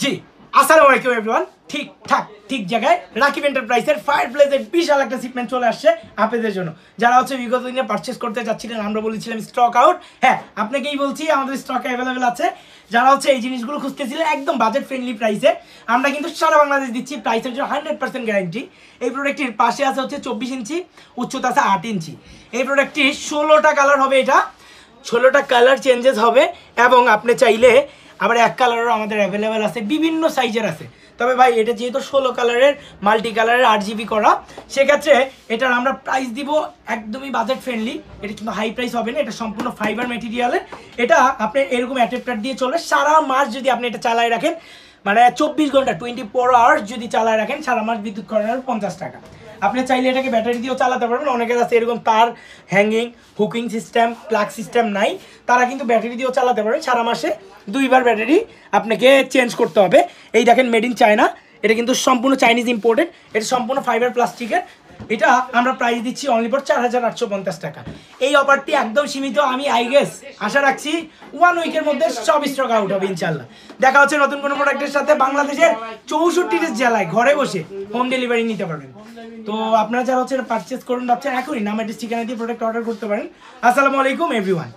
জি আসসালামু আলাইকুম এভরিওয়ান ঠিকঠাক ঠিক জায়গায় রাকিব এন্টারপ্রাইজের ফায়ারপ্লেসের বিশাল একটা শিপমেন্ট চলে আসছে আপনাদের জন্য যারা হচ্ছে বিগত দিনে পারচেস করতে যাচ্ছিলেন আমরা বলেছিলাম স্টক আউট হ্যাঁ আপনাকেই বলছি আমাদের স্টক অ্যাভেলেবেল আছে যারা হচ্ছে এই জিনিসগুলো খুঁজতেছিলেন একদম বাজেট ফ্রেন্ডলি প্রাইসে আমরা কিন্তু সারা বাংলাদেশ দিচ্ছি প্রাইসের জন্য 100% গ্যারান্টি এই প্রোডাক্টটির পাশে আছে হচ্ছে 24 ইঞ্চি উচ্চতা আছে 8 ইঞ্চি এই প্রোডাক্টটির 16টা কালার হবে এটা 16টা কালার চেঞ্জেস হবে এবং আপনি চাইলে আবার এক কালারও আমাদের অ্যাভেলেবেল আছে বিভিন্ন সাইজের আছে তবে ভাই এটা যেহেতু 16 কালারের মাল্টি কালারের 8GB করা সেক্ষেত্রে এটার আমরা প্রাইস দিব একদমই বাজেট ফ্রেন্ডলি এটা কিন্তু হাই প্রাইস হবে না এটা সম্পূর্ণ ফাইবার ম্যাটেরিয়ালের এটা আপনি এরকম অ্যাডাপ্টার দিয়ে চলবে সারা মাস যদি আপনি এটা চালায় রাখেন মানে 24 ঘন্টা 24 আওয়ার্স যদি চালায় রাখেন সারা মাস বিদ্যুৎ খরচের 50 টাকা আপনি চাইলে এটাকে ব্যাটারি দিয়েও চালাতে পারবেন অনেকের কাছে এরকম তার hanging hooking system plug system নাই তারা কিন্তু ব্যাটারি দিয়েও চালাতে পারবেন সারা মাসে 2বার ব্যাটারি আপনাকে চেঞ্জ করতে হবে এই দেখেন মেড ইন চায়না এটা কিন্তু সম্পূর্ণ চাইনিজ ইম্পোর্টেড এটা সম্পূর্ণ ফাইবার প্লাস্টিকের এটা আমরা প্রাইস দিচ্ছি অনলি ফর 4850 টাকা এই অফারটি একদম সীমিত আমি আই গেস আশা রাখছি 1 উইকের মধ্যে সব স্টক আউট হবে ইনশাল্লাহ দেখা হচ্ছে নতুন কোনো প্রোডাক্টের সাথে বাংলাদেশের 64টি জেলায় ঘরে বসে হোম ডেলিভারি নিতে পারবেন তো আপনারা যারা হচ্ছে পারচেস করুন ভাবছেন এখনই নাম অ্যাড্রেস ঠিকানা দিয়ে প্রোডাক্ট অর্ডার করতে পারেন আসসালামু আলাইকুম এভরিওয়ান